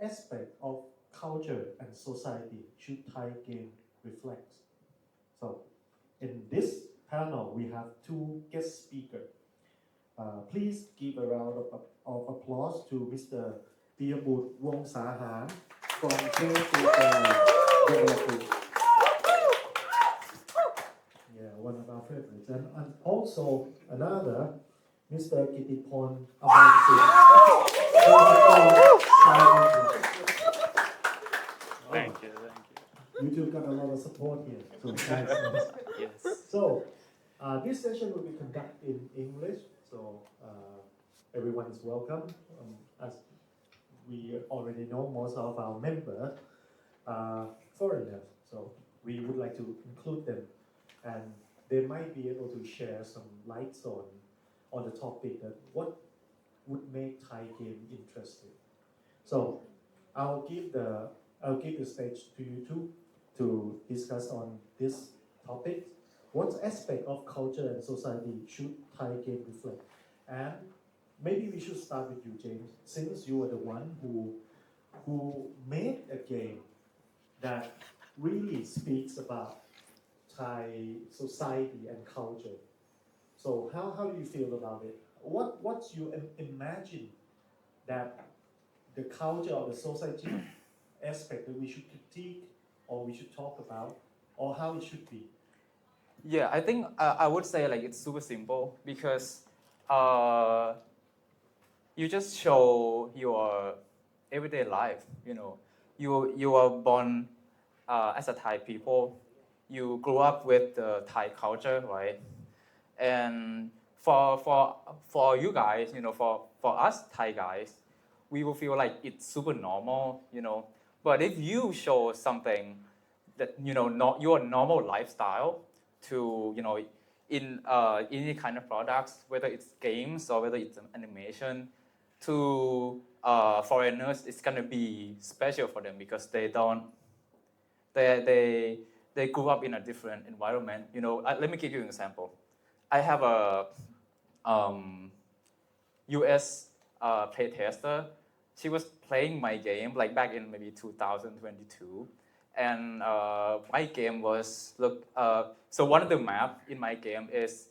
aspect of culture and society should Thai game reflect? So, in this panel, we have two guest speakers. Please give a round of applause to Mr. Piyabuht Wongsahan from Shameful Guys Development. Yeah, one of our favorites. And also another, Mr. Kittipon Amornsin. Thank you. You two got a lot of support here. So nice. Yes. So, this session will be conducted in English, so everyone is welcome. As we already know, most of our members are foreigners, so we would like to include them, and they might be able to share some lights on the topic that what would make Thai game interesting. So, I'll give the stage to you two to discuss on this topic. What aspect of culture and society should Thai game reflect? And maybe we should start with you, James, since you are the one who made a game that really speaks about Thai society and culture. So how do you feel about it? What's you imagine that the culture of the society aspect that we should critique or we should talk about, or how it should be? Yeah, I think I would say like it's super simple because uh, you just show your everyday life. You are born as a Thai people. You grew up with the Thai culture, right? And for you guys, for us Thai guys, we will feel like it's super normal. But if you show something that not your normal lifestyle to in any kind of products, whether it's games or whether it's an animation, to foreigners, it's gonna be special for them because they grew up in a different environment. Let me give you an example. I have a U.S. Playtester. She was playing my game like back in maybe 2022, and my game was so one of the map in my game is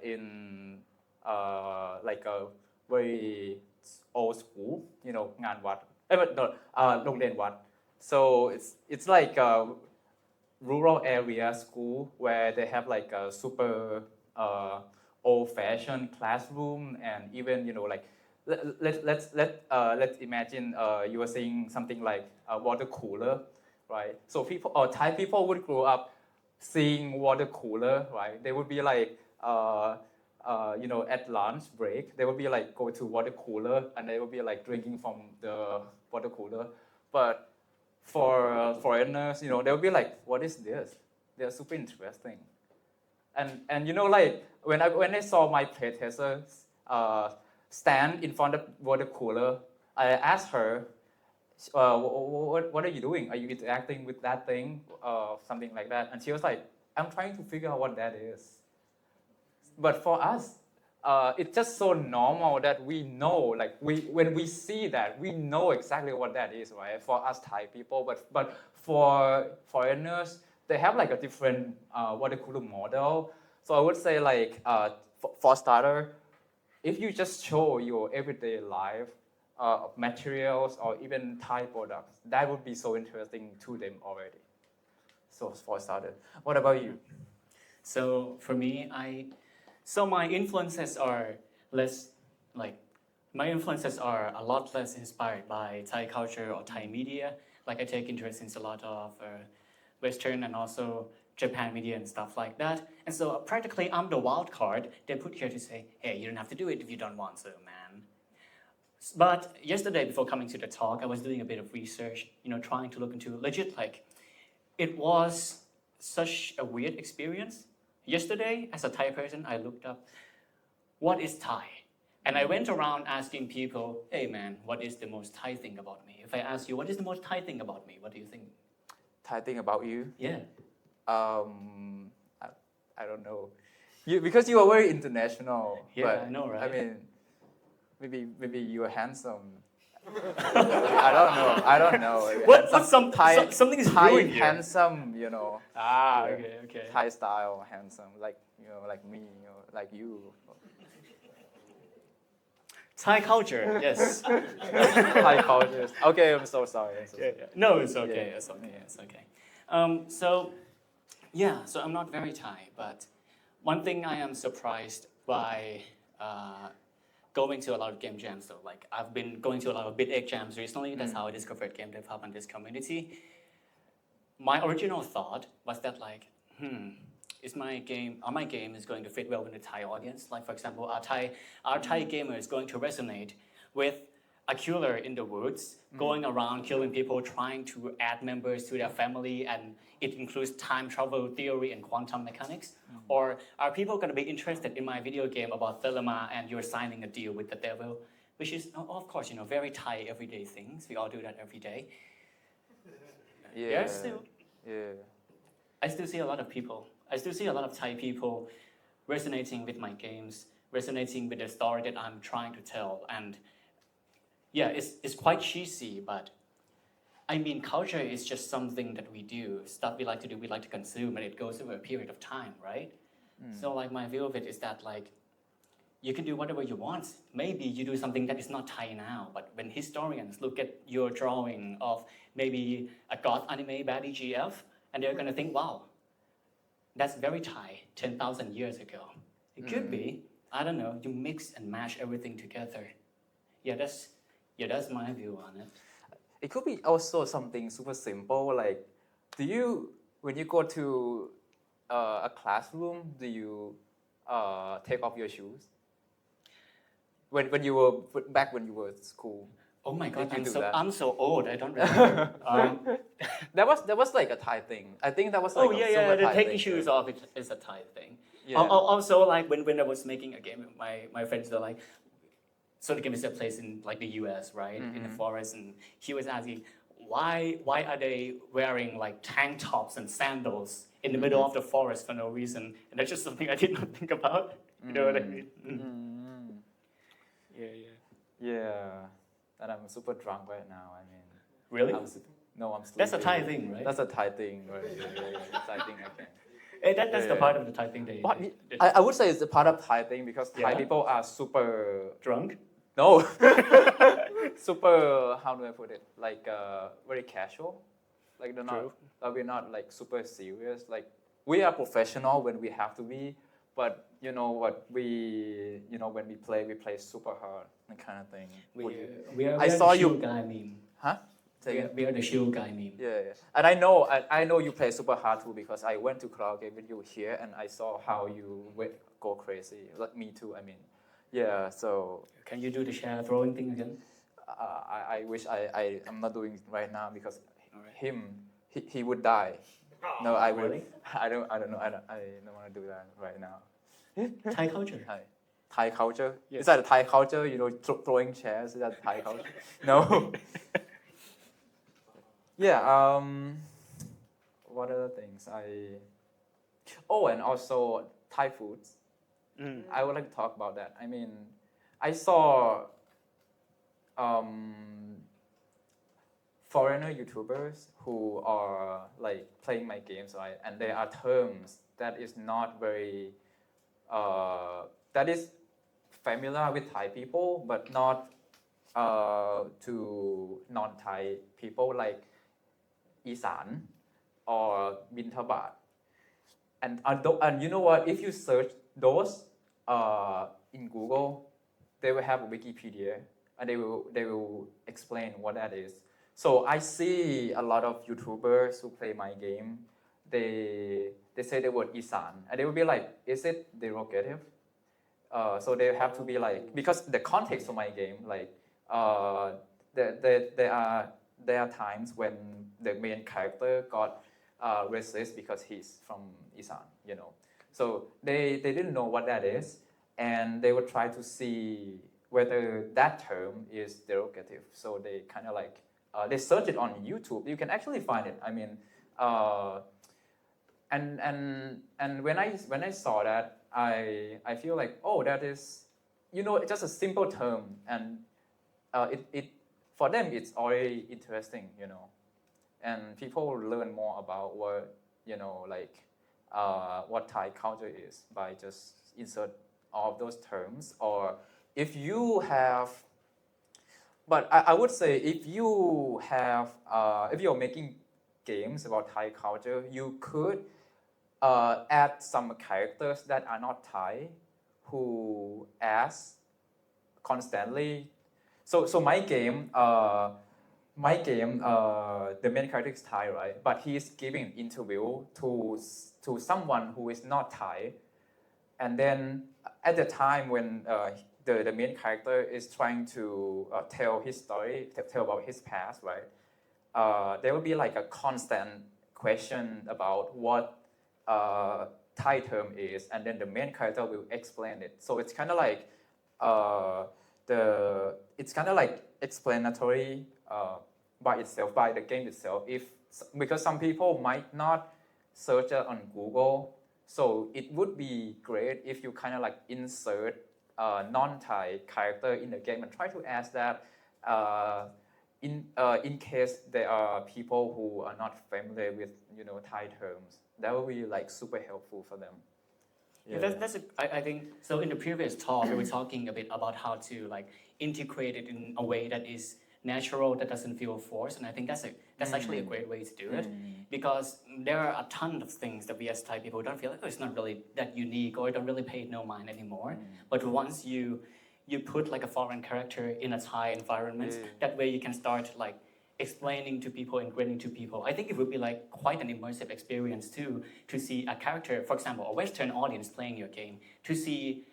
in like a very old school, งานวัด no โรงเรียนวัด so it's like a rural area school where they have like a super old-fashioned classroom, and even like let's imagine you are seeing something like a water cooler, right? So people or Thai people would grow up seeing water cooler, right? They would be like at lunch break, they would be like go to water cooler and they would be like drinking from the water cooler. But for foreigners, they would be like, what is this? They're super interesting. And like when I saw my playtester stand in front of water cooler, I asked her, what are you doing? Are you interacting with that thing? Something like that. And she was like, I'm trying to figure out what that is. But for us, it's just so normal that we know, like when we see that, we know exactly what that is, right? For us Thai people, but for foreigners, they have like a different water cooler model. So I would say like for starter, if you just show your everyday life materials or even Thai products, that would be so interesting to them already. So for starter, what about you? So for me, my influences are less like my influences are a lot less inspired by Thai culture or Thai media. Like I take interest in a lot of Western and also Japan media and stuff like that. And so practically I'm the wild card they put here to say, hey, you don't have to do it if you don't want to, man. But yesterday before coming to the talk, I was doing a bit of research, trying to look into legit, like it was such a weird experience. Yesterday, as a Thai person, I looked up, what is Thai? And I went around asking people, hey man, what is the most Thai thing about me? If I ask you, what is the most Thai thing about me? What do you think? Thai thing about you? Yeah. I don't know. Because you are very international. Yeah, but, I know, right? I mean, maybe you are handsome. I don't know. What's Thai, something is Thai brewing here? handsome, you know. Ah, Yeah. okay. Thai style handsome, like like me, like you. Thai culture, yes. Thai cultures. Okay, I'm so sorry. No, it's okay. Yeah. It's okay. It's okay. So I'm not very Thai, but one thing I am surprised by going to a lot of game jams. So like I've been going to a lot of Bit Egg jams recently. That's how I discovered game development, this community. My original thought was that like, is my game is going to fit well with the Thai audience? Like for example, our Thai gamer is going to resonate with a killer in the woods, going around killing people, trying to add members to their family, and it includes time travel theory and quantum mechanics? Or are people going to be interested in my video game about Thelema and you're signing a deal with the devil? Which is, of course, very Thai everyday things. We all do that every day. Yeah. I still see a lot of people. I still see a lot of Thai people resonating with my games, resonating with the story that I'm trying to tell. And yeah, it's quite cheesy, but I mean, culture is just something that we do, stuff we like to do, we like to consume, and it goes over a period of time, right? So like my view of it is that like, you can do whatever you want. Maybe you do something that is not Thai now, but when historians look at your drawing of maybe a goth anime baddie GF, and they're gonna think, wow, that's very Thai, 10,000 years ago. It could be, I don't know, you mix and mash everything together. That's my view on it. It could be also something super simple, like, when you go to a classroom, do you take off your shoes? When you were back when you were at school. Oh my God, Did you do that? I'm so old, I don't remember. That was like a Thai thing. I think that was like Oh a yeah, super the Thai taking thing. shoes off is a Thai thing. Yeah. Also, like when I was making a game, my friends were like, so the game is set place in like the US, right, in the forest, and he was asking, why are they wearing like tank tops and sandals in the middle of the forest for no reason? And that's just something I did not think about. You know what I mean? Yeah. And I'm super drunk right now. I mean. Really? I'm sleeping. That's a Thai thing, right? That's a Thai thing, right? Yeah. That's Thai thing, I think. That's the part of the Thai thing they. But I would say it's a part of Thai thing because Thai people are super drunk. No. Super, how do I put it? Like very casual. Like we're not like super serious. Like we are professional when we have to be, but you know what when we play super hard, that kind of thing. We are I saw the you. chill guy meme. Huh? We are the chill guy meme. Yeah. And I know you play super hard too because I went to karaoke with you here and I saw how you go crazy. Like me too. I mean, yeah. So. Can you do the share throwing thing again? I wish I'm not doing it right now because he would die. No, I would. Really? I don't know. I don't want to do that right now. Thai culture. Thai culture. Yes. Is that a Thai culture? Throwing chairs. Is that Thai culture? No. Yeah. What other things and also Thai foods. I would like to talk about that. I mean, I saw foreigner YouTubers who are like playing my games, right? And there are terms that is not very that is familiar with Thai people, but not to non-Thai people, like Isan or Bintabat. And you know what? If you search those in Google, they will have a Wikipedia and they will explain what that is. So I see a lot of YouTubers who play my game. They say the word Isan and they will be like, is it derogative? So they have to be like, because the context of my game, like there are times when the main character got racist because he's from Isan, So they didn't know what that is, and they would try to see whether that term is derogative. So they kind of like they search it on YouTube. You can actually find it. I mean, and when I saw that, I feel like, oh, that is, it's just a simple term, and it for them it's already interesting, and people learn more about what what Thai culture is by just insert all of those terms. Or if you have, but I would say if you have, if you're making games about Thai culture, you could add some characters that are not Thai, who ask constantly. So the main character is Thai, right? But he's giving an interview to someone who is not Thai, and then at the time when the main character is trying to tell his story, tell about his past, right? There will be like a constant question about what Thai term is, and then the main character will explain it. So it's kind of like explanatory by itself, by the game itself. Because some people might not search it on Google, so it would be great if you kind of like insert a non-Thai character in the game and try to ask that in case there are people who are not familiar with Thai terms. That will be like super helpful for them. I think so. In the previous talk, we were talking a bit about how to like integrate it in a way that is natural, that doesn't feel forced, and I think that's actually a great way to do it, because there are a ton of things that we as Thai people don't feel like, oh, it's not really that unique, or don't really pay no mind anymore. But once you put like a foreign character in a Thai environment, that way you can start like explaining to people, ingraining to people. I think it would be like quite an immersive experience too, to see a character, for example, a Western audience playing your game, to see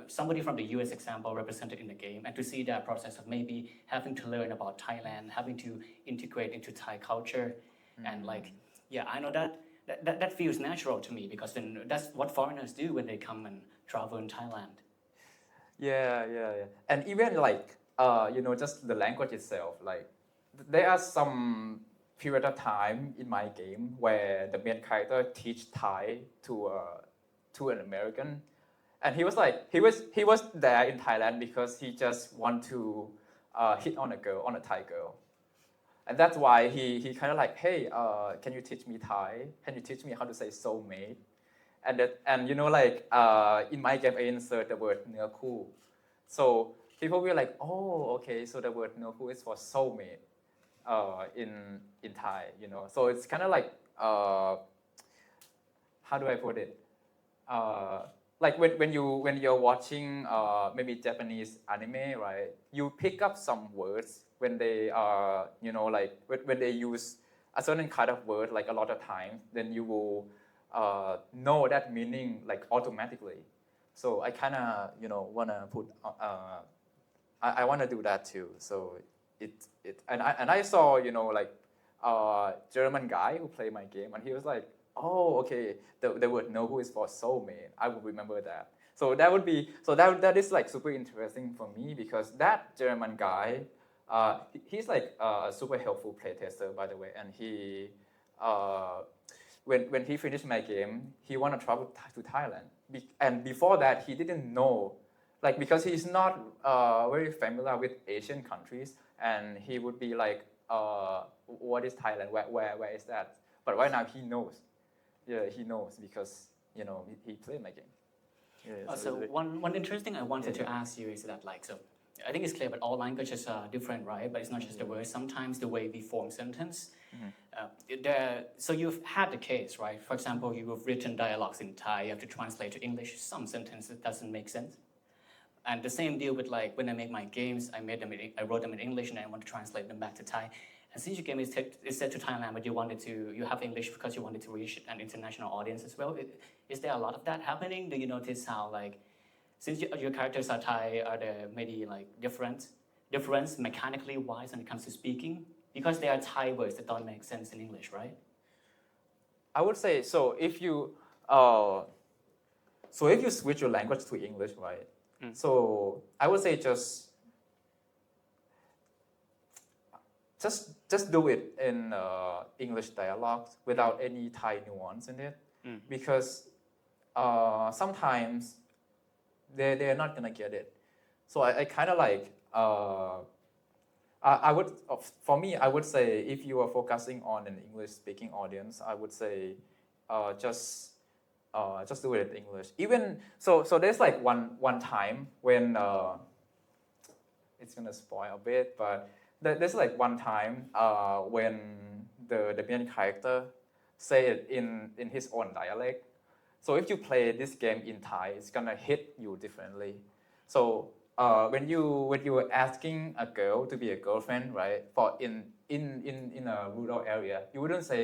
somebody from the US example represented in the game, and to see that process of maybe having to learn about Thailand, having to integrate into Thai culture, and like, yeah, I know that feels natural to me, because then that's what foreigners do when they come and travel in Thailand. Yeah. And even like, just the language itself, like there are some period of time in my game where the main character teach Thai to an American, and he was there in Thailand because he just want to hit on a Thai girl, and that's why he kind of like, hey, can you teach me Thai? Can you teach me how to say soulmate? And in my game I insert the word เนื้อคู่ so people will like, oh, okay, so the word เนื้อคู่ is for soulmate in Thai, so it's kind of like how do I put it, like when you're watching maybe Japanese anime, right, you pick up some words when they are like when they use a certain kind of word like a lot of times, then you will know that meaning like automatically. So I kind of wanna put I wanna do that too. So and I saw like German guy who played my game, and he was like, oh, okay, the word "know who" is for soulmate. I will remember that. So that is like super interesting for me, because that German guy, he's like a super helpful playtester, by the way, and he when he finished my game, he wanted to travel to Thailand, and before that he didn't know, like, because he's not very familiar with Asian countries, and he would be like, what is Thailand, where is that? But right now he knows. Yeah, he knows because he played my game. So one interesting I wanted to ask you is that, like, so I think it's clear, but all languages are different, right? But it's not just the words. Sometimes the way we form sentence. So you've had the case, right? For example, you've written dialogues in Thai. You have to translate to English some sentences doesn't make sense. And the same deal with, like, when I make my games, I wrote them in English and I want to translate them back to Thai. And since your game is set to Thailand, but you have English because you wanted to reach an international audience as well. Is there a lot of that happening? Do you notice how, like, since your characters are Thai, are there maybe like difference mechanically wise when it comes to speaking? Because they are Thai words that don't make sense in English, right? I would say so. If you switch your language to English, right? So I would say just do it in English dialogue without any Thai nuance in it, because sometimes they're not gonna get it. So I kind of like I would, for me, I would say if you are focusing on an English-speaking audience, I would say just do it in English. Even so there's like one time when it's gonna spoil a bit, but there's like one time when the main character say it in his own dialect. So if you play this game in Thai, it's gonna hit you differently. So when you are asking a girl to be a girlfriend, right? For in a rural area, you wouldn't say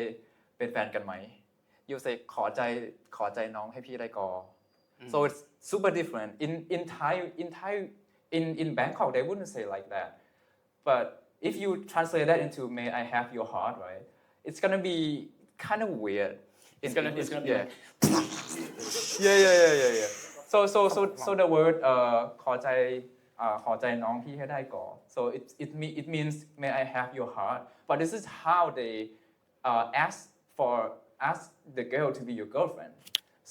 เป็นแฟนกันไหม you say ขอใจน้องให้พี่ได้ก่อ so it's super different in Thai in Bangkok they wouldn't say like that, but if you translate that into may I have your heart, right? It's gonna be kind of weird. It's gonna be like yeah. So the word ขอใจน้องพี่ให้ได้ก่อ so it means may I have your heart, but this is how they ask the girl to be your girlfriend.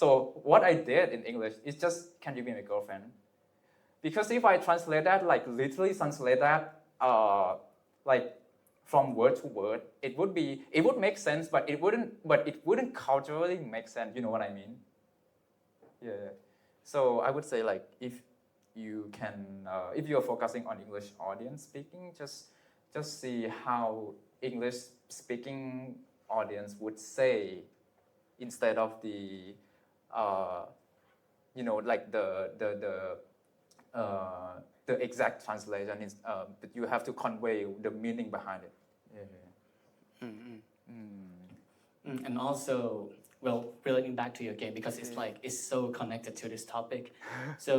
So what I did in English is just can you be my girlfriend, because if I translate that like literally translate that like from word to word, it would make sense, but it wouldn't culturally make sense. You know what I mean? Yeah. So I would say like if you can if you're focusing on English audience speaking, just see how English speaking audience would say instead of the like the exact translation is but you have to convey the meaning behind it. Yeah. And also, well, relating back to your game, because it's so connected to this topic. So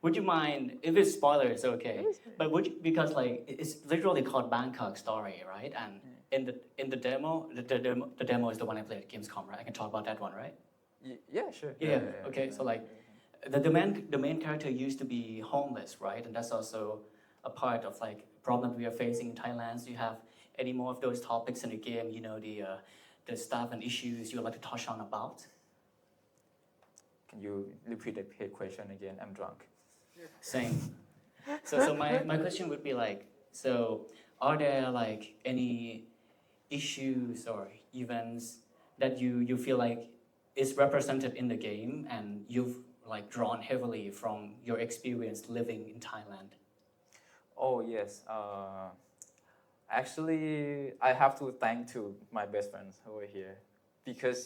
would you mind if it's spoilers, okay? But because like it's literally called Bangkok Story, right? And in the demo, the demo is the one I played at Gamescom, right? I can talk about that one, right? Yeah, sure. Yeah. Okay. So like the main character used to be homeless, right? And that's also a part of like problem we are facing in Thailand. So you have any more of those topics in the game? You know, the stuff and issues you would like to touch on about? Can you repeat the question again? I'm drunk. Same. So my question would be like, so are there like any issues or events that you feel like is represented in the game and you've like drawn heavily from your experience living in Thailand? Oh yes. Actually, I have to thank to my best friends over here because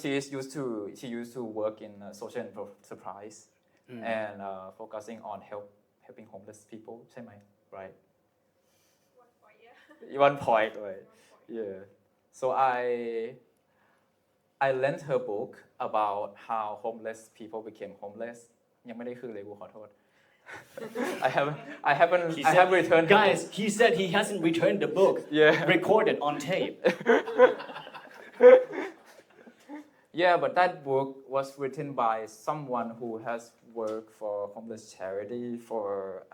she used to work in social enterprise and focusing on helping homeless people. ใช่ไหม right? 1 point, yeah. 1 point, right? Yeah. So I lent her book about how homeless people became homeless. ยังไม่ได้คืนเลยกูขอโทษ I haven't returned. Guys, he said he hasn't returned the book. Yeah. Recorded on tape. Yeah, but that book was written by someone who has worked for homeless charity for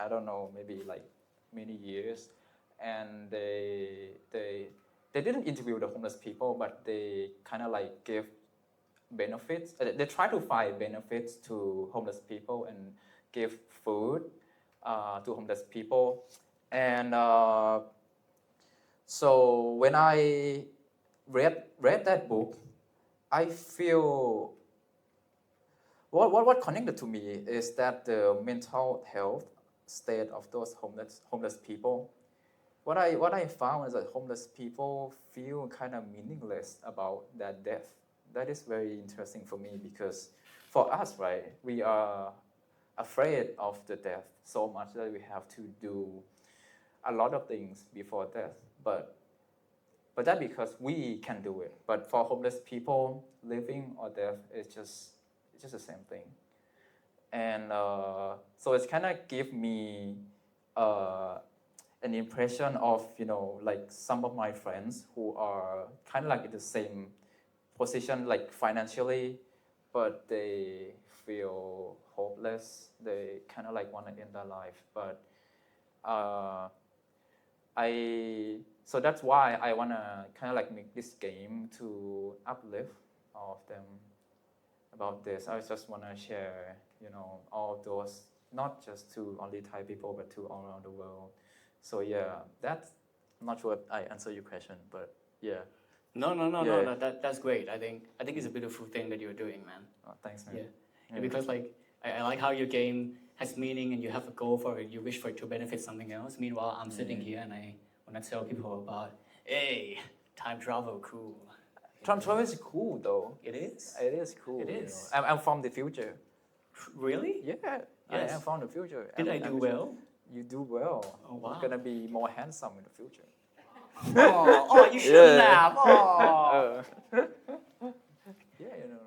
I don't know, maybe like many years, and they didn't interview the homeless people, but they kind of like give benefits. They try to find benefits to homeless people and give food to homeless people. And so when I read that book, I feel what connected to me is that the mental health state of those homeless people. What I found is that homeless people feel kind of meaningless about that death. That is very interesting for me because for us, right, we are afraid of the death so much that we have to do a lot of things before death. But that because we can do it. But for homeless people, living or death is just the same thing. And so it's kind of give me an impression of like some of my friends who are kind of like in the same position, like financially, but they feel hopeless. They kind of like want to end their life. But so that's why I want to kind of like make this game to uplift all of them about this. I just want to share, all of those, not just to only Thai people, but to all around the world. So yeah, that's I'm not sure if I answer your question, but yeah. No, Yeah. that's great. I think it's a beautiful thing that you're doing, man. Oh, thanks, man. Yeah. Yeah. Because like I like how your game has meaning and you have a goal for it. You wish for it to benefit something else. Meanwhile, I'm sitting here and I want to tell people about, hey, time travel, cool. Time travel is cool though. It is. It is cool. It you know. is. I'm from the future. Really? Yeah, Yes. I am from the future. Did I do well? You do well. Oh, wow. You're gonna be more handsome in the future. Oh, you shouldn't Yeah. have. Oh. Yeah, you know.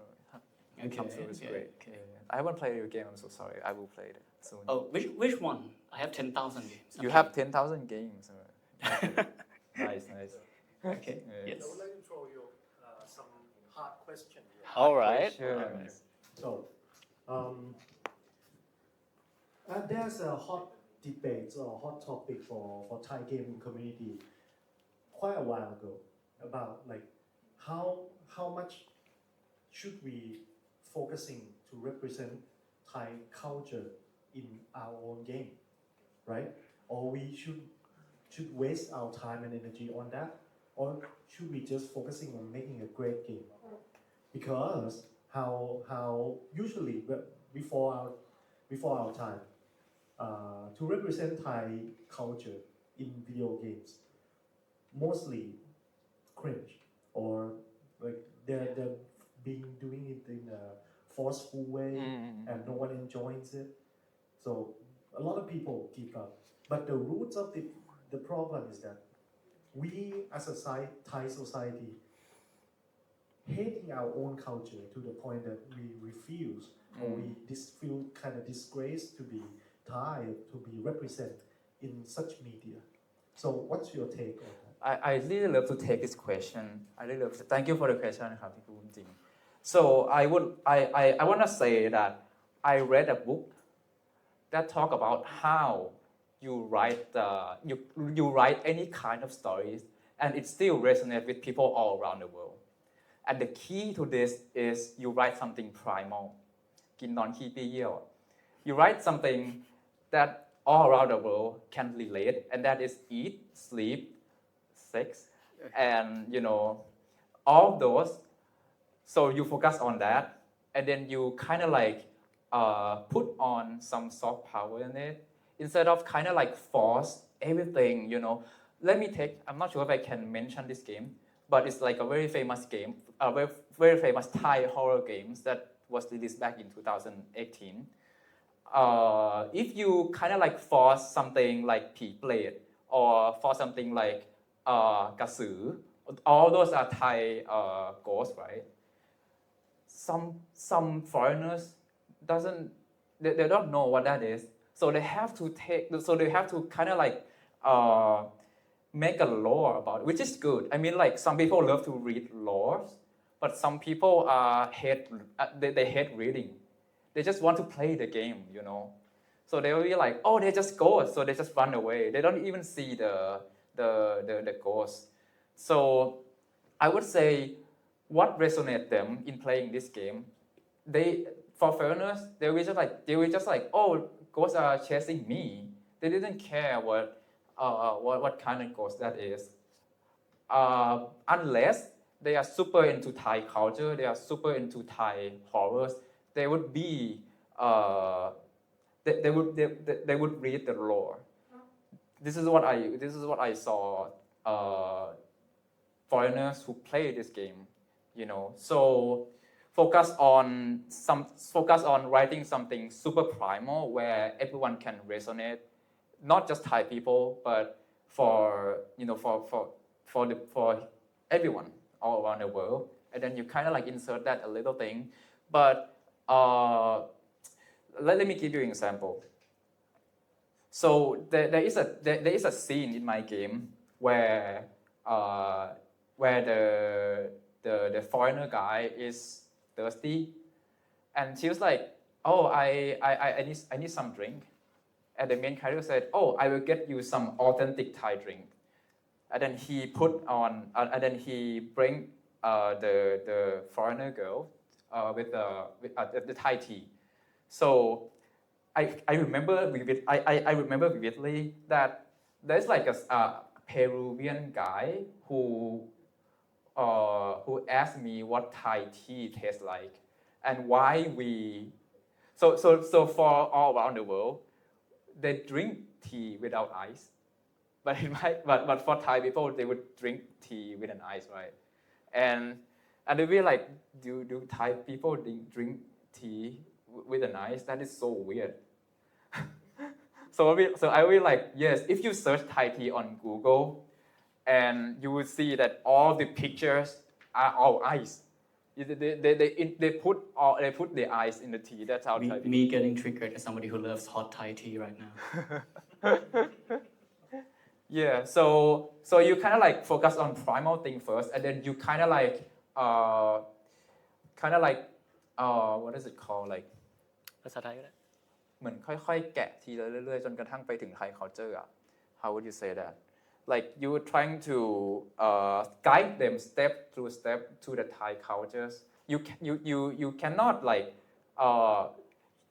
Okay, Time travel is okay, great. okay. Yeah. I haven't played your game. I'm so sorry. I will play it soon. Oh, which one? I have 10,000 games. You Okay. have 10,000 games. Nice. Okay. Yeah. Yes. I would like to throw you some hard questions. All right. Questions. So, there's a hot debate or hot topic for Thai gaming community quite a while ago about like how much should we focusing to represent Thai culture in our own game, right? Or we should waste our time and energy on that, or should we just focusing on making a great game? Because how usually before our time to represent Thai culture in video games, mostly cringe or like they're being doing it in a forceful way and no one enjoys it. So a lot of people give up. But the roots of the problem is that we as a Thai society hating our own culture to the point that we refuse or we feel kind of disgraced to be Thai, to be represented in such media. So what's your take on that? I really love to take this question. Thank you for the question ครับพี่ปูจริง So I want to say that I read a book that talk about how you write any kind of stories and it still resonates with people all around the world. And the key to this is you write something primal. กินนอนขี้เปี้ยเยี่ยว You write something that all around the world can relate, and that is eat, sleep, sex, and all those. So you focus on that, and then you kind of like put on some soft power in it instead of kind of like force everything. Let me take. I'm not sure if I can mention this game, but it's like a very famous game, a very famous Thai horror games that was released back in 2018. If you kind of like force something like ผีเปรต or for something like กระสือ all those are Thai ghosts, right? Some foreigners they don't know what that is, so they have to kind of like make a lore about it, which is good. I mean, like some people love to read lores, but some people they hate reading. They just want to play the game, So they will be like, oh, they just ghosts, so they just run away. They don't even see the ghosts. So I would say what resonates them in playing this game, for foreigners, they were just like, oh, ghosts are chasing me. They didn't care what kind of ghost that is. Unless they are super into Thai culture, they are super into Thai horrors, they would be they would read the lore. This is what I saw foreigners who play this game, So focus on writing something super primal where everyone can resonate, not just Thai people, but for everyone all around the world. And then you kind of like insert that a little thing, but let me give you an example. So there is a scene in my game where the foreigner guy is thirsty, and she was like, oh, I need some drink, and the main character said, oh, I will get you some authentic Thai drink, and then he bring the foreigner girl with the Thai tea. So I remember vividly that there's like a Peruvian guy who asked me what Thai tea tastes like and why we. So for all around the world, they drink tea without ice, but but for Thai people, they would drink tea with an ice, right? And they be like, do Thai people drink tea with an ice? That is so weird. So I will like, yes, if you search Thai tea on Google, and you will see that all the pictures are all ice. They put the ice in the tea. That's how Thai Me getting triggered as somebody who loves hot Thai tea right now. Yeah, so you kind of like focus on primal thing first, and then you kind of like what is it called, like ภาษาไทยก็ได้ เหมือนค่อยๆแกะทีละเรื่อยๆจนกระทั่งไปถึง Thai culture อะ How would you say that? Like you were trying to guide them step through step to the Thai cultures. You cannot like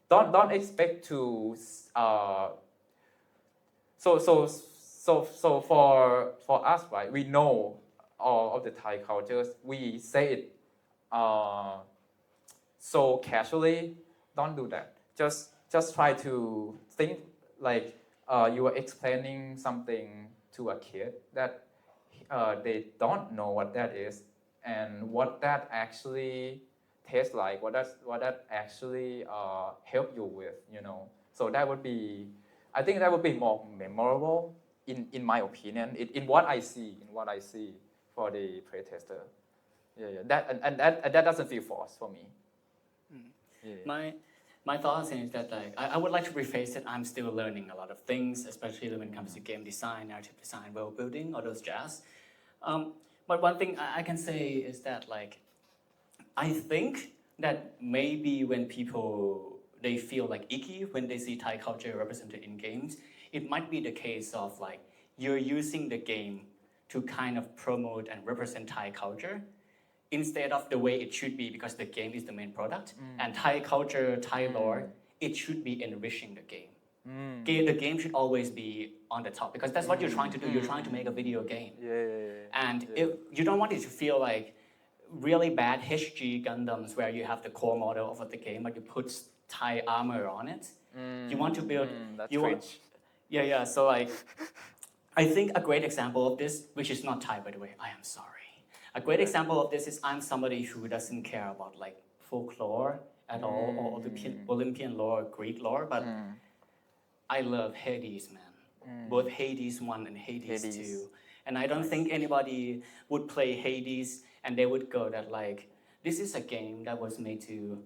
don't expect to so for us, right? We know all of the Thai cultures. We say it so casually. Don't do that. Just try to think like you are explaining something to a kid that they don't know what that is and what that actually tastes like, what that actually help you with, you know. So that would be, I think that would be more memorable in my opinion, in what I see for the playtester. Yeah. That doesn't feel forced for me. Yeah. My thoughts is that like I would like to rephrase it. I'm still learning a lot of things, especially when it comes to game design, narrative design, world building, all those jazz. But one thing I can say is that like I think that maybe when people they feel like icky when they see Thai culture represented in games, it might be the case of like you're using the game to kind of promote and represent Thai culture, instead of the way it should be, because the game is the main product. And Thai culture, Thai lore, it should be enriching the game. The game should always be on the top, because that's what you're trying to do. You're trying to make a video game. And if you don't want it to feel like really bad HG Gundams where you have the core model of the game, but you put Thai armor on it. You want to build. That's you want, yeah. So like, I think a great example of this, which is not Thai by the way, I am sorry. A great example of this is I'm somebody who doesn't care about like folklore at all, or Olympian lore, Greek lore, but I love Hades, man. Both Hades 1 and Hades 2. And I don't think anybody would play Hades and they would go that like, this is a game that was made to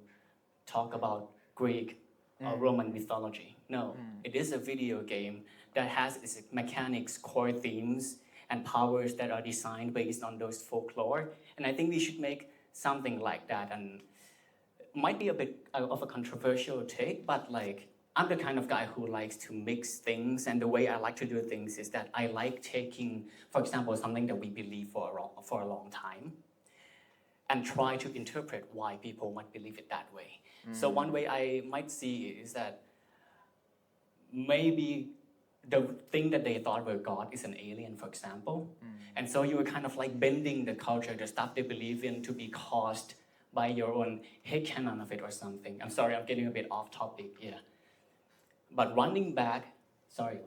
talk about Greek or Roman mythology. No, it is a video game that has its mechanics, core themes, and powers that are designed based on those folklore. And I think we should make something like that. And might be a bit of a controversial take, but like I'm the kind of guy who likes to mix things, and the way I like to do things is that I like taking, for example, something that we believe for a long time and try to interpret why people might believe it that way. So one way I might see is that maybe the thing that they thought were God is an alien, for example. And so you were kind of like bending the culture, the stuff they believe in, to be caused by your own headcanon of it or something. I'm sorry, I'm getting a bit off topic here. But running back, sorry.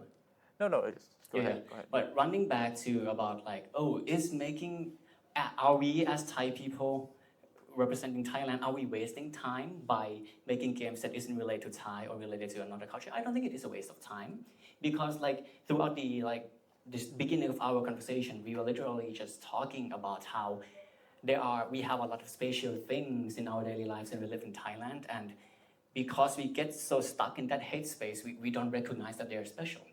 No, go ahead. But running back to about like, are we as Thai people representing Thailand, are we wasting time by making games that isn't related to Thai or related to another culture? I don't think it is a waste of time, because like throughout this beginning of our conversation, we were literally just talking about how we have a lot of spatial things in our daily lives and we live in Thailand, and because we get so stuck in that hate space, we don't recognize that they're special.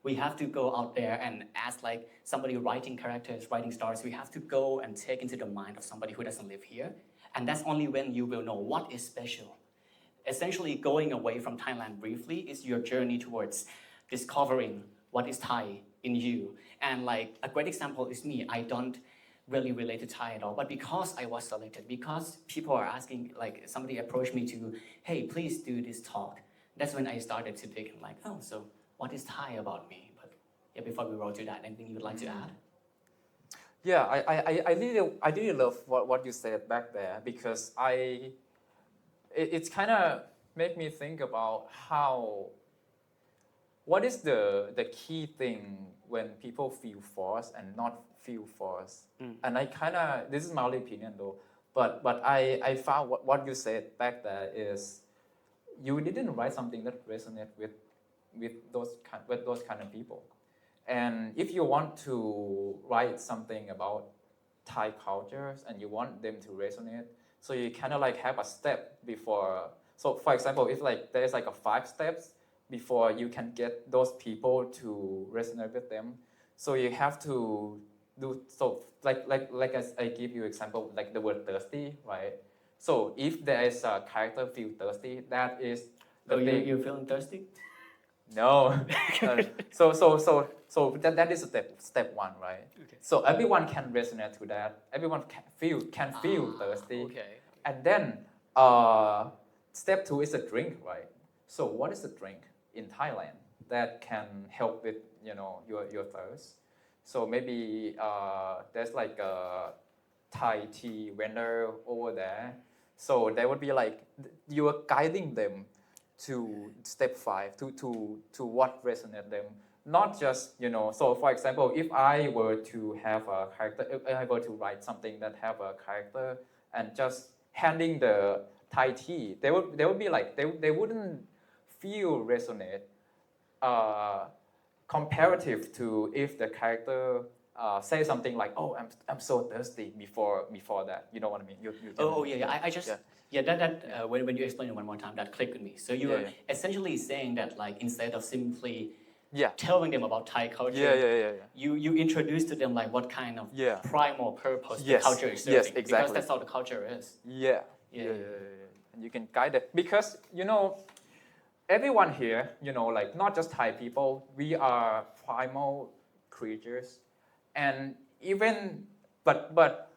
We have to go out there and as like somebody writing characters, writing stories, we have to go and take into the mind of somebody who doesn't live here. And that's only when you will know what is special. Essentially, going away from Thailand briefly is your journey towards discovering what is Thai in you. And like a great example is me. I don't really relate to Thai at all, but because I was selected, because people are asking, like somebody approached me to, hey, please do this talk. That's when I started to think like, oh, so what is Thai about me? But Yeah, before we roll to that, anything you would like to add? Yeah, I really love what you said back there because it's kind of make me think about what is the key thing when people feel forced and not feel forced. And I kind of, this is my only opinion though, but I found what you said back there is you didn't write something that resonate with those kind of people. And if you want to write something about Thai cultures and you want them to resonate, so you kind of like have a step before. So for example, if like there's like a 5 steps before you can get those people to resonate with them. So you have to do, so like as I give you example, like the word thirsty, right? So if there is a character feel thirsty, that is the thing. You're feeling thirsty? No. So that is step 1, right? Okay. So everyone can resonate to that. Everyone can feel thirsty. Okay. And then step 2 is a drink, right? So what is a drink in Thailand that can help with your thirst? So maybe there's like a Thai tea vendor over there. So there would be like you are guiding them to step 5 to what resonate them. Not just So for example, if I were to have a character, if I were to write something that have a character and just handing the Thai tea, they would be like they wouldn't feel resonate comparative to if the character say something like, "Oh, I'm so thirsty" before that. You know what I mean? I just when you explain it one more time, that clicked with me. So you were essentially saying that like instead of simply telling them about Thai culture, you introduce to them like what kind of primal purpose the culture is serving, exactly. because that's how the culture is. Yeah. And you can guide it because everyone here, like not just Thai people, we are primal creatures, and but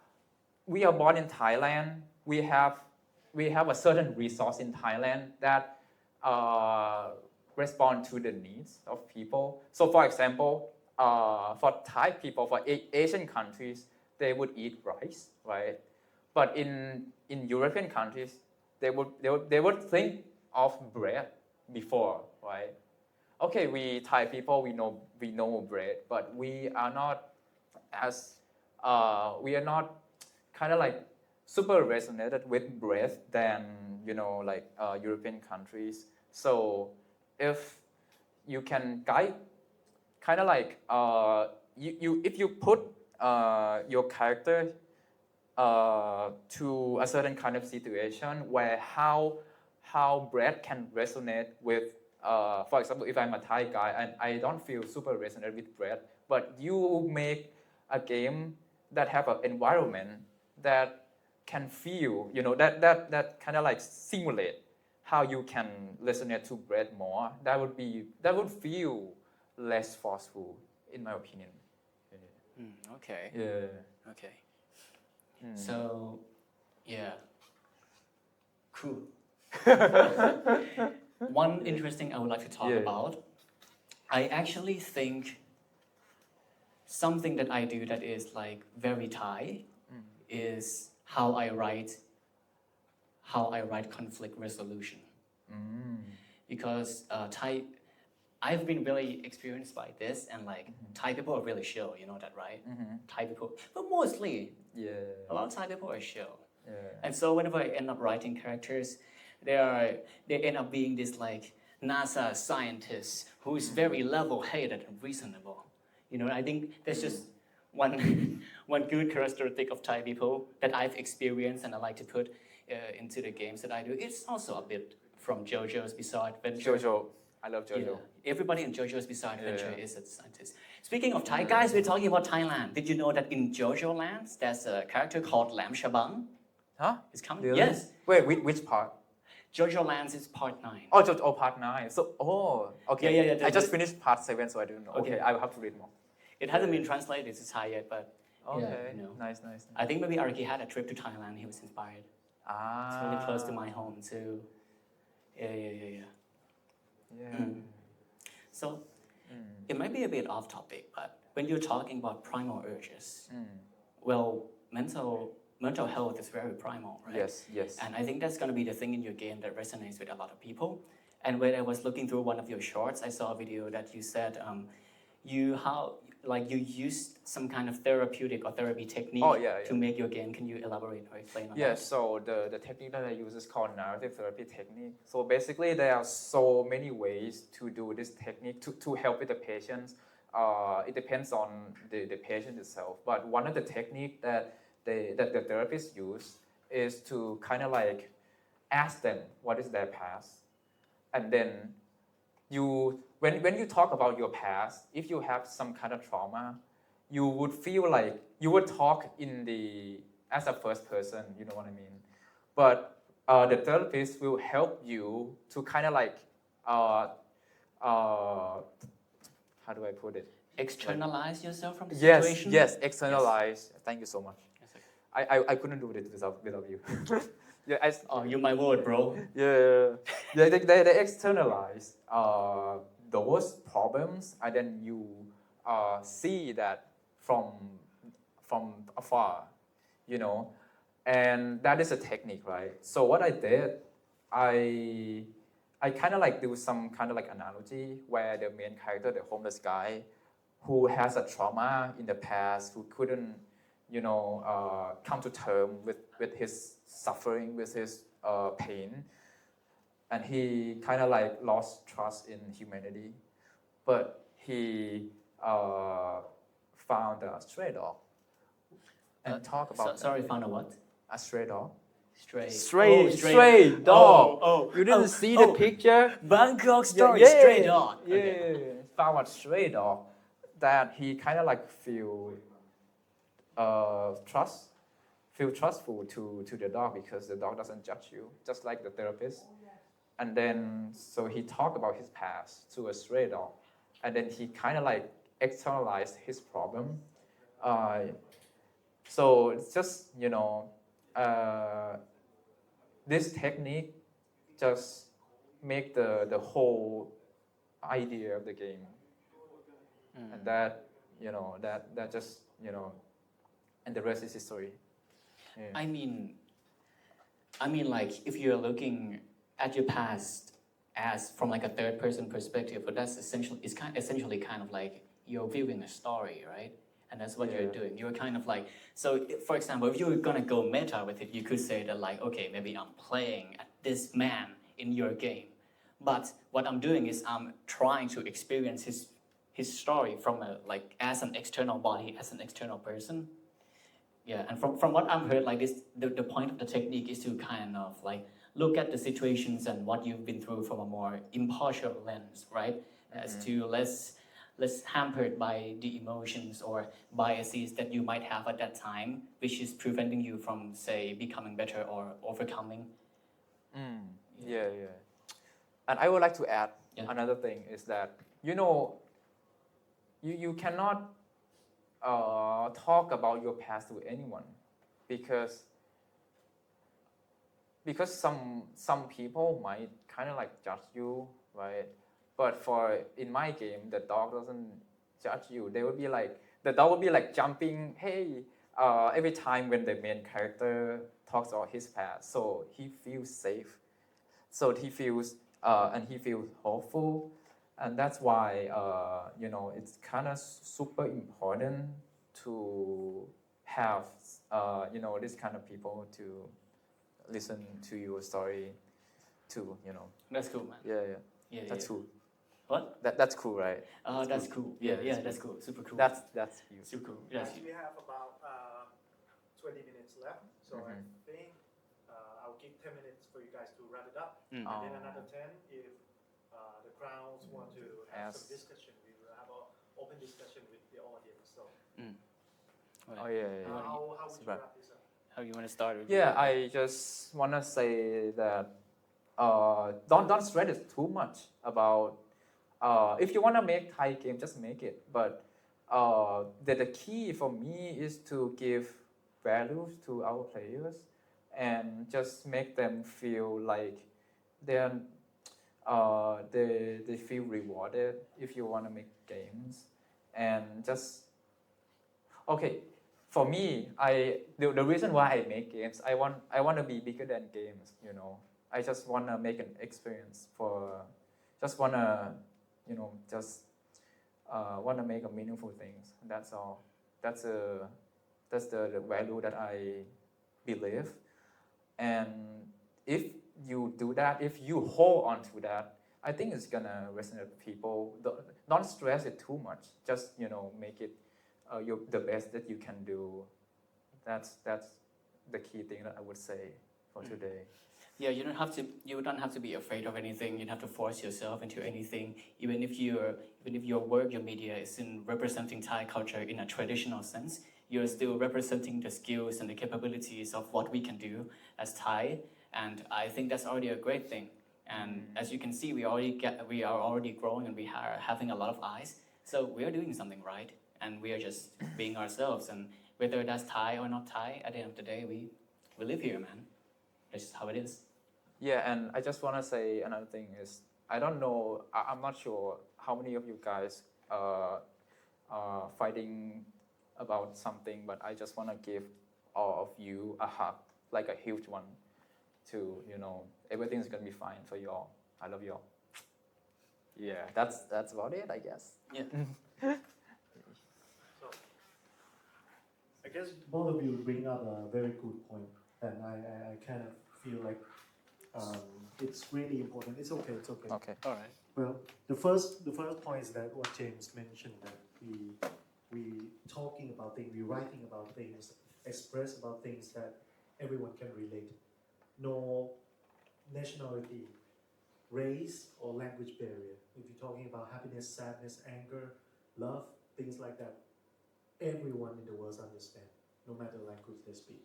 we are born in Thailand. We have a certain resource in Thailand that respond to the needs of people. So for example, for Thai people, for Asian countries, they would eat rice, right? But in European countries, they would think of bread before, right? Okay, we Thai people, we know bread, but we are not kind of like super resonated with bread than European countries. So if you can guide, kind of like if you put your character to a certain kind of situation where how bread can resonate with, for example, if I'm a Thai guy and I don't feel super resonate with bread, but you make a game that have an environment that can feel, that kind of like simulate how you can resonate to bread more. That would feel less forceful, in my opinion. Okay. Yeah. Okay. So, yeah. Cool. One interesting I would like to talk about. I actually think something that I do that is like very Thai is how I write conflict resolution. Because I've been really experienced by this, and like Thai people are really chill, you know that, right? Thai people, but mostly a lot of Thai people are chill. And so whenever I end up writing characters, they end up being this like NASA scientist who is very level-headed and reasonable. I think there's just one good characteristic of Thai people that I've experienced and I like to put into the games that I do. It's also a bit from JoJo's Bizarre Adventure. JoJo, I love JoJo. Yeah. Everybody in JoJo's Bizarre Adventure is a scientist. Speaking of Thai guys, we're talking about Thailand. Did you know that in JoJo lands, there's a character called Lam Shabang? Huh? It's coming. Really? Yes. Wait, which part? JoJo lands is part 9. Oh, part 9. So, okay. Yeah. I just finished part 7, so I don't know. Okay. Okay, I will have to read more. It hasn't been translated to Thai yet, but Okay, you know. nice. I think maybe Araki had a trip to Thailand. He was inspired. It's really close to my home too. Yeah. Yeah. So, It might be a bit off topic, but when you're talking about primal urges, well, mental health is very primal, right? Yes. And I think that's going to be the thing in your game that resonates with a lot of people. And when I was looking through one of your shorts, I saw a video that you said you used some kind of therapeutic or therapy technique to make your game. Can you elaborate or explain on that? Yes, so the technique that I use is called narrative therapy technique. So basically, there are so many ways to do this technique to help with the patients. It depends on the patient itself. But one of the techniques that the therapists use is to kind of like ask them what is their past. And then when you talk about your past, if you have some kind of trauma, you would feel like you would talk as a first person, you know what I mean? But the therapist will help you to kind of like, how do I put it? Externalize yourself from the situation? Yes, externalize. Yes. Thank you so much. I couldn't do it without you. You're my word, bro. They externalize those problems, and then you see that from afar, you know, and that is a technique, right? So what I did, I kind of like do some kind of like analogy where the main character, the homeless guy, who has a trauma in the past, who couldn't, you know, come to terms with his suffering, with his pain, and he kind of like lost trust in humanity, but he found a stray dog and talk about found a what? a stray dog. Stray dog. You didn't see the picture? Bangkok Story, Yeah. stray dog. Yeah, Okay. found a stray dog that he kind of like feel trustful to the dog because the dog doesn't judge you, just like the therapist. And then so he talked about his past to a stray dog, and then he kind of like externalized his problem. So it's just, you know, this technique just make the whole idea of the game, and that, you know, that just, you know, and the rest is history. Yeah. I mean, like if you're looking at your past as from like a third person perspective, but that's essentially kind of like you're viewing a story, right? And that's what you're doing. You're kind of like, so for example, if you're gonna go meta with it, you could say that like, okay, maybe I'm playing at this man in your game, but what I'm doing is I'm trying to experience his story from like as an external body, as an external person. Yeah, and from what I've heard, like this, the point of the technique is to kind of like look at the situations and what you've been through from a more impartial lens, right? As to less hampered by the emotions or biases that you might have at that time, which is preventing you from, say, becoming better or overcoming. Yeah. And I would like to add another thing is that, you know, you cannot talk about your past to anyone because some people might kind of like judge you, right? But in my game, the dog doesn't judge you. The dog would be like jumping, hey, every time when the main character talks about his past, so he feels safe. So he feels and he feels hopeful, and that's why you know, it's kind of super important to have you know, this kind of people to listen to your story too, you know. That's cool, man. Yeah. That's cool. What? That's cool, right? That's cool. Yeah, that's cool. Super cool. That's huge. super cool. We actually have about 20 minutes left, so I think I'll give 10 minutes for you guys to wrap it up, and then another 10 if the crowds want to have some discussion. We will have an open discussion with the audience. So, How would you wrap this up? How you want to start? Yeah, I just want to say that don't stress it too much about if you want to make Thai game, just make it. But the key for me is to give values to our players and just make them feel like they feel rewarded. If you want to make games, and just okay. For me, the reason why I make games, I want to be bigger than games. You know, I just want to make an experience for, just want to, just want to make a meaningful things. That's all. That's the value that I believe. And if you do that, if you hold on to that, I think it's gonna resonate with people. Don't stress it too much. Just make it the best that you can do. That's the key thing that I would say for today. Yeah, you don't have to be afraid of anything. You don't have to force yourself into anything. Even if your work, your media isn't representing Thai culture in a traditional sense, you're still representing the skills and the capabilities of what we can do as Thai. And I think that's already a great thing. And as you can see, we are already growing and we are having a lot of eyes. So we are doing something right, and we are just being ourselves. And whether that's Thai or not Thai, at the end of the day, we live here, man. That's just how it is. Yeah, and I just want to say another thing is, I don't know, I'm not sure how many of you guys are fighting about something, but I just want to give all of you a hug, like a huge one, to, everything's going to be fine for you all. I love you all. Yeah, that's about it, I guess. Yeah. So, I guess both of you bring up a very good point, and I kind of feel like it's really important. It's okay. Okay. All right. Well, the first point is that what James mentioned, that we talking about things, we writing about things, express about things that everyone can relate. No nationality, race, or language barrier. If you're talking about happiness, sadness, anger, love, things like that, everyone in the world understands, no matter the language they speak.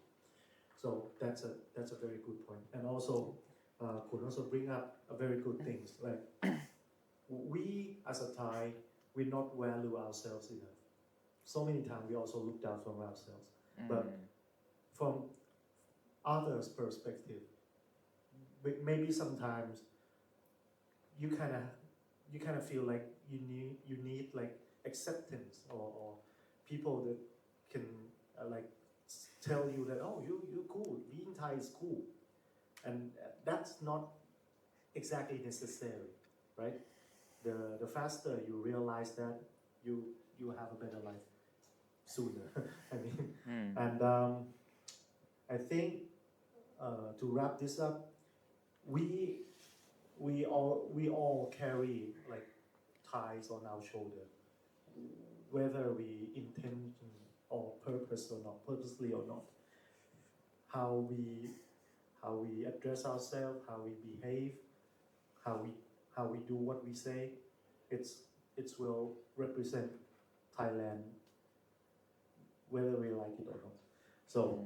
So that's a very good point. And also, could also bring up a very good things, like we as a Thai, we not value ourselves enough. So many times we also look down from ourselves. But from others' perspective, maybe sometimes you kind of feel like you need like acceptance or people that can like tell you that, oh, you're cool, being Thai is cool, and that's not exactly necessary, right? The faster you realize that, you have a better life sooner. I mean, and I think to wrap this up, we all carry like ties on our shoulder, whether we intend or purposely or not. How we address ourselves, how we behave, how we do what we say, it will represent Thailand, whether we like it or not. So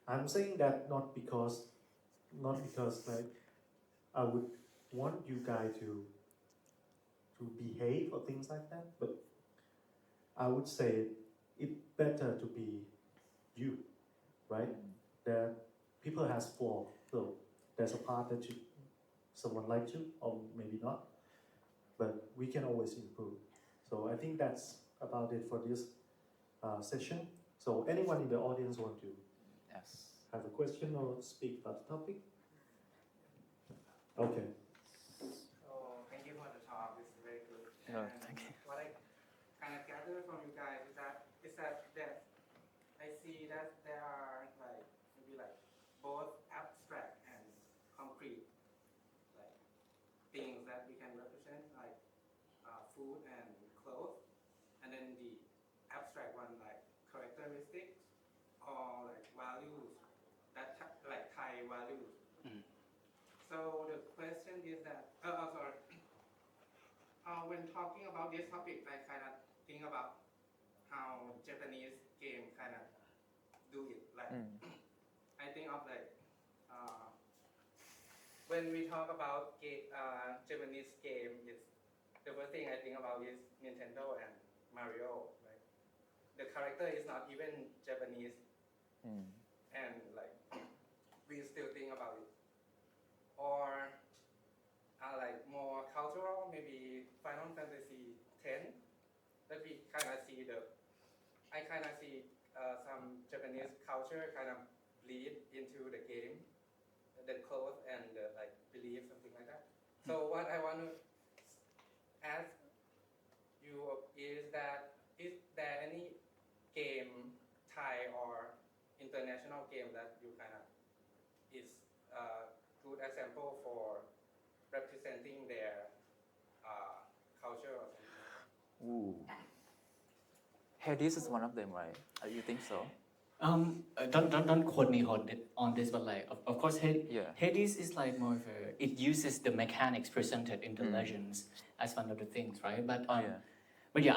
I'm saying that not because like I would want you guys to behave or things like that, but I would say it's better to be you, right? That people has flaw, so there's a part that someone likes you or maybe not, but we can always improve. So I think that's about it for this session. So anyone in the audience want to have a question or speak about the topic? Okay. So thank you for the talk. It's very good. No, And thank you. what I kind of gather from you guys is that I see that there are like maybe like both abstract and concrete like things that we can represent, like food and clothes, and then the abstract one like characteristics or like values that like Thai values. So the question is that, sorry, when talking about this topic, I kind of think about how Japanese game kind of do it. Like, I think of like, when we talk about Japanese game, it's the first thing I think about is Nintendo and Mario. Right? The character is not even Japanese, and like we still think about it. Or like more cultural, maybe Final Fantasy 10 that we kind of see I kind of see some Japanese culture kind of bleed into the game, the clothes and the like belief, something like that. So what I want to ask you is there any game, Thai or international game that you kind of is a good example for representing their culture or something? Ooh. Hades is one of them, right? You think so? Don't quote me on this, but like of course Yeah. Hades is like more of it uses the mechanics presented in the legends as one of the things, right? But yeah,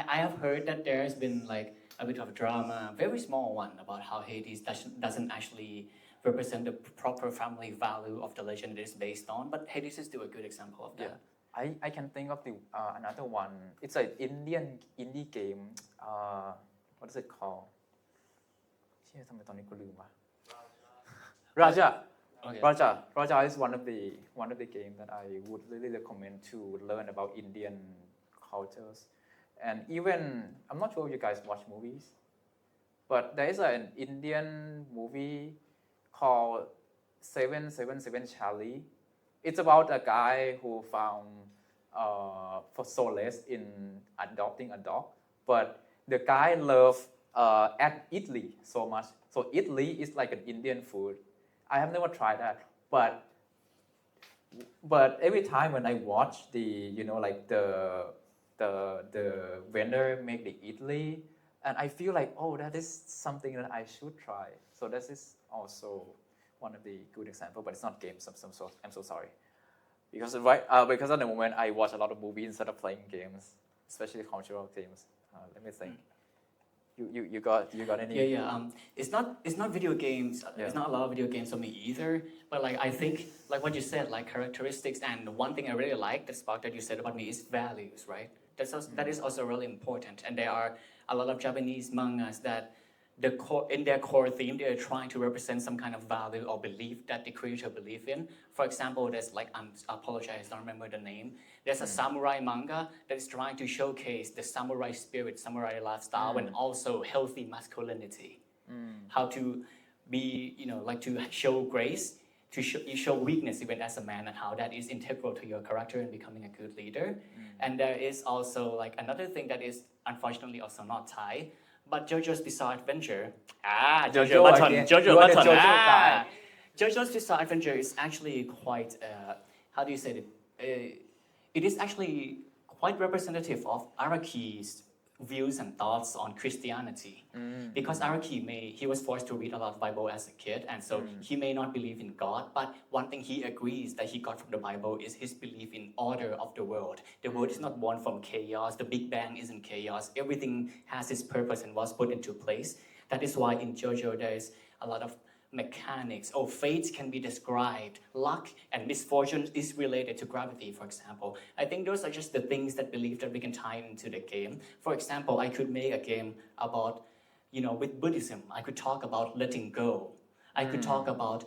I have heard that there has been like a bit of drama, very small one, about how Hades doesn't actually represent the proper family value of the legend it is based on. But Hades is still a good example of that. Yeah. I can think of the another one. It's an Indian indie game. What is it called? เชี่ยทำไมตอนนี้กูลืมวะ Raja. Okay. Raja is one of the game that I would really recommend to learn about Indian cultures. And even I'm not sure if you guys watch movies, but there is an Indian movie called 777 Charlie. It's about a guy who found for solace in adopting a dog, but the guy loved Italy so much. So Italy is like an Indian food. I have never tried that, but every time when I watch like the vendor make the Italy, and I feel like, oh, that is something that I should try. So this is also one of the good example, but it's not games. I'm so sorry. Because at the moment I watch a lot of movies instead of playing games, especially cultural games. Let me think. You got any? Yeah. It's not video games. It's not a lot of video games for me either. But like I think like what you said, like characteristics, and one thing I really like, the spark that you said about me is values, right? That is also really important. And there are a lot of Japanese mangas that in their core theme, they are trying to represent some kind of value or belief that the creator believe in. For example, there's like, I apologize, I don't remember the name. There's a samurai manga that is trying to showcase the samurai spirit, samurai lifestyle, and also healthy masculinity. How to be, like to show grace, you show weakness even as a man, and how that is integral to your character in becoming a good leader. And there is also like another thing that is unfortunately also not Thai, but JoJo's Bizarre Adventure. JoJo again. JoJo You are the Button. JoJo guy. JoJo's Bizarre Adventure is actually quite, how do you say it? It is actually quite representative of Araki's views and thoughts on Christianity. Because Araki he was forced to read a lot of Bible as a kid, and so he may not believe in God, but one thing he agrees that he got from the Bible is his belief in order of the world. The world is not born from chaos. The Big Bang isn't chaos. Everything has its purpose and was put into place. That is why in JoJo there is a lot of mechanics. Fate can be described. Luck and misfortune is related to gravity, for example. I think those are just the things that believe that we can tie into the game. For example, I could make a game about, with Buddhism, I could talk about letting go. I could talk about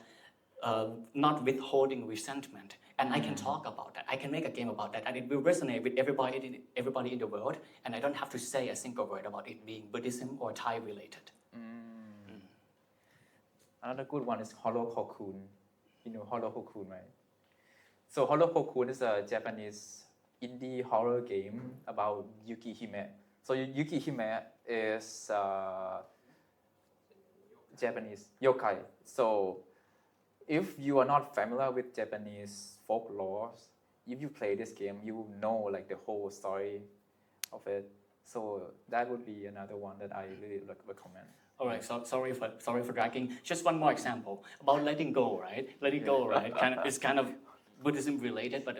not withholding resentment. And I can talk about that. I can make a game about that, and it will resonate with everybody in the world. And I don't have to say a single word about it being Buddhism or Thai related. Another good one is Hollow Cocoon. You know Hollow Cocoon, right? So Hollow Cocoon is a Japanese indie horror game about Yukihime. So Yukihime is Japanese yokai. So if you are not familiar with Japanese folklore, if you play this game, you know like the whole story of it. So that would be another one that I really recommend. All right, so sorry for dragging. Just one more example about letting go, right? Letting go, right? It's kind of Buddhism related, but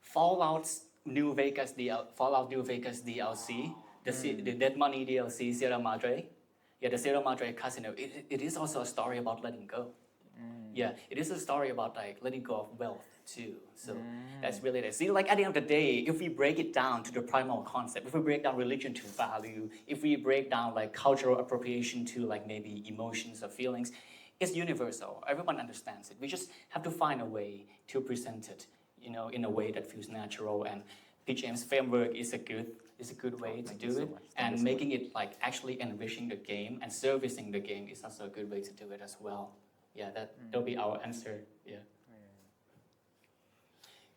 Fallout New Vegas DLC, the Dead Money DLC, Sierra Madre. Yeah, the Sierra Madre Casino. It is also a story about letting go. Yeah, it is a story about like letting go of wealth too. So that's really it. See, like at the end of the day, if we break it down to the primal concept, if we break down religion to value, if we break down like cultural appropriation to like maybe emotions or feelings, it's universal. Everyone understands it. We just have to find a way to present it, in a way that feels natural and PGM's framework is a good way to Thank do you so it, much. Thank you and so making it like actually enriching the game and servicing the game is also a good way to do it as well. Yeah, that'll be our answer. Yeah.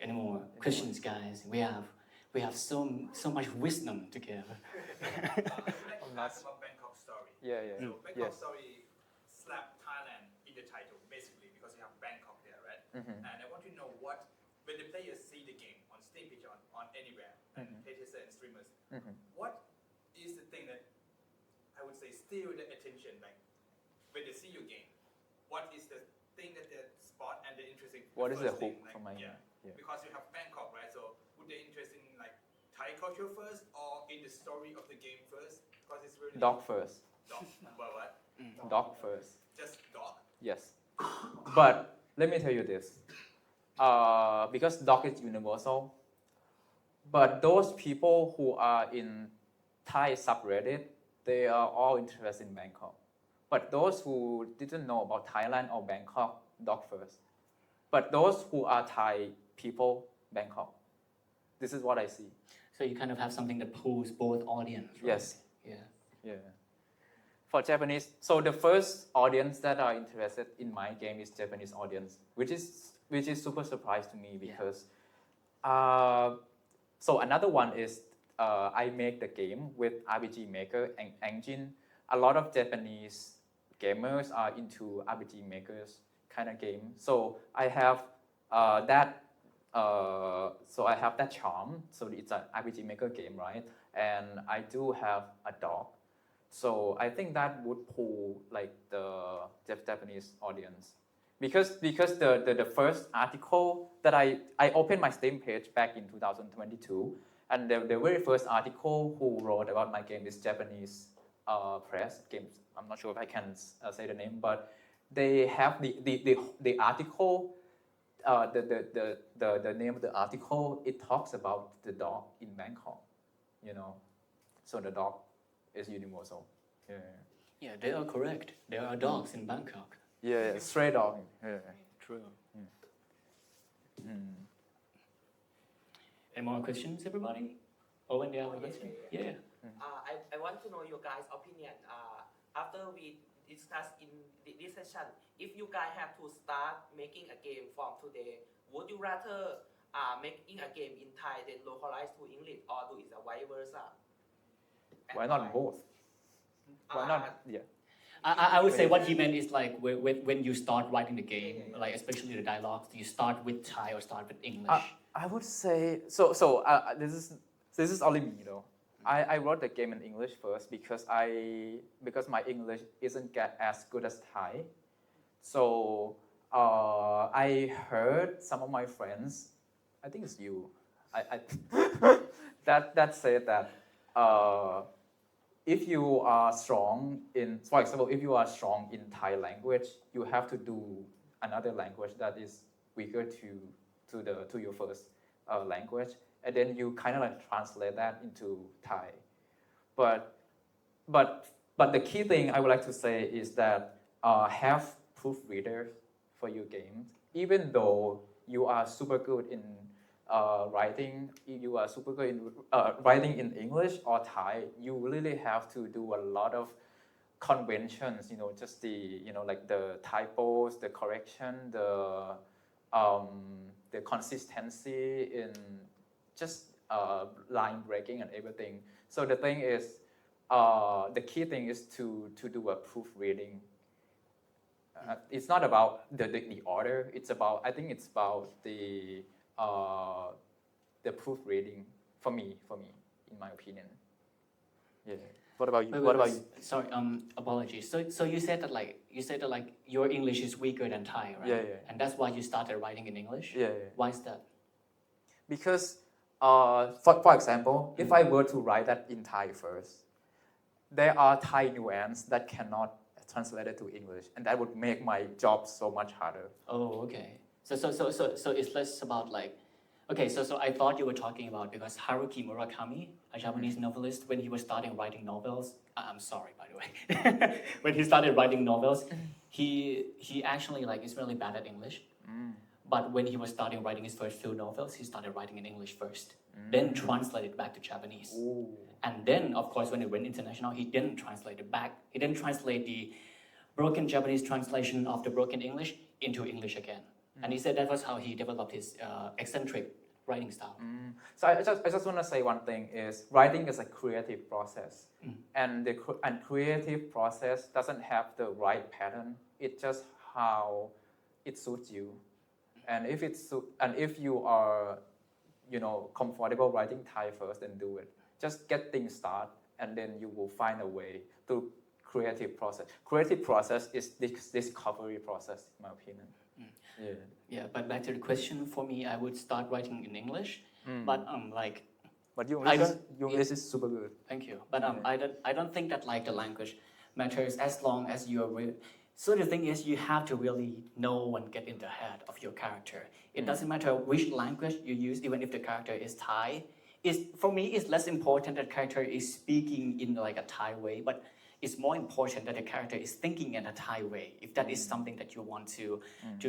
Any more questions, guys? We have so much wisdom together. I'd like to ask about Bangkok Story. Yeah, yeah. So Bangkok Yes. Story slapped Thailand in the title, basically, because you have Bangkok there, right? Mhm. And I want to know when the players see the game on Steam, on anywhere, and playtester and streamers, what is the thing that I would say steal the attention, like when they see your game? What is the thing that they spot and they're interesting? What is the first thing, hook for my game? Yeah. Because you have Bangkok, right? So would they interested in like Thai culture first or in the story of the game first? Because it's really Dog first. Dog. Well, what? Dog first. Just dog. Yes. But let me tell you this. Because dog is universal, but those people who are in Thai subreddit, they are all interested in Bangkok. But those who didn't know about Thailand or Bangkok, dog first. But those who are Thai people, Bangkok. This is what I see. So you kind of have something that pulls both audience, right? Yes. Yeah. Yeah. For Japanese, so the first audience that are interested in my game is Japanese audience, which is super surprised to me because. So another one is I make the game with RPG Maker and engine. A lot of Japanese gamers are into RPG Makers kind of game. So I have that. So I have that charm. So it's an RPG Maker game, right? And I do have a dog. So I think that would pull like the Japanese audience. Because the first article that I opened my Steam page back in 2022, and the very first article who wrote about my game is Japanese press games. I'm not sure if I can say the name, but they have the article. The name of the article, it talks about the dog in Bangkok, so the dog is universal. Yeah, they are correct. There are dogs in Bangkok. Yeah, stray dog. Yeah. True. Any more questions, everybody? Owen, do you have a question? Yeah. I want to know your guys' opinion. After we discuss in this session, if you guys have to start making a game from today, would you rather making a game in Thai then localize to English, or do it vice versa? Why not both? Why not? Yeah. I would say what he meant is like when you start writing the game, like especially the dialogues, do you start with Thai or start with English? I would say so. This is only me though. I wrote the game in English first because my English isn't as good as Thai. So I heard some of my friends, I think it's you, that said that if you are strong in, for example, if you are strong in Thai language, you have to do another language that is weaker to your first language, and then you kind of like translate that into Thai. But the key thing I would like to say is that have proofreaders for your games. Even though you are super good in writing, you are super good in writing in English or Thai, you really have to do a lot of conventions, just like the typos, the correction, the consistency in just line breaking and everything. So the thing is, the key thing is to do a proofreading. It's not about the order. I think it's about the proofreading for me, in my opinion. Yeah. What about you? What about you? Sorry, apologies. So you said that your English is weaker than Thai, right? Yeah. And that's why you started writing in English? Yeah. Why is that? Because, for example, if I were to write that in Thai first, there are Thai nuances that cannot translate it to English, and that would make my job so much harder. Oh, okay. So it's less about like, okay, so I thought you were talking about because Haruki Murakami, a Japanese novelist, when he was starting writing novels, I'm sorry, by the way, when he started writing novels, he actually like is really bad at English. But when he was starting writing his first few novels, he started writing in English first, then translated back to Japanese. Ooh. And then, of course, when it went international, he didn't translate it back. He didn't translate the broken Japanese translation of the broken English into English again. And he said that was how he developed his eccentric writing style. So I just want to say one thing is writing is a creative process, and and creative process doesn't have the right pattern. It's just how it suits you, and if you are, comfortable writing Thai first, then do it. Just get things started, and then you will find a way to creative process. Creative process is this discovery process, in my opinion. Yeah. Yeah, but back to the question, for me, I would start writing in English, but But your I English is super good. thank you. But I don't think that like the language matters as long as you're. So the thing is, you have to really know and get in the head of your character. It doesn't matter which language you use, even if the character is Thai. For me, it's less important that character is speaking in like a Thai way, but it's more important that the character is thinking in a Thai way, if that is something that you want to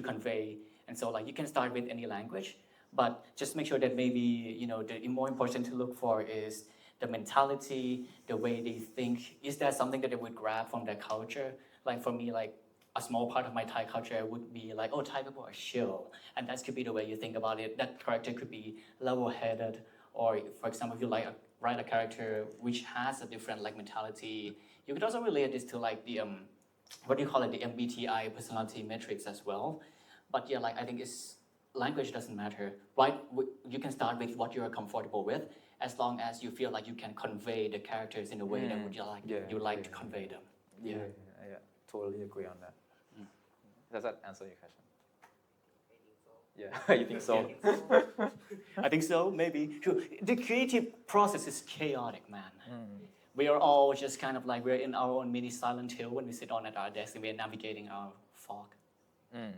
convey. And so like you can start with any language, but just make sure that maybe, the more important to look for is the mentality, the way they think. Is there something that they would grab from their culture? Like for me, like a small part of my Thai culture would be like, oh, Thai people are chill. And that could be the way you think about it. That character could be level-headed. Or for example, if you write a character which has a different like mentality, you could also relate this to like the what do you call it, the MBTI personality metrics as well. But yeah, like I think language doesn't matter, right? You can start with what you're comfortable with, as long as you feel like you can convey the characters in a way that you like to convey them. Yeah, totally agree on that. Does that answer your question? Yeah, you think so? I think so, maybe. Sure. The creative process is chaotic, man. We are all just kind of like we're in our own mini silent hill when we sit on at our desk and we're navigating our fog. Yeah.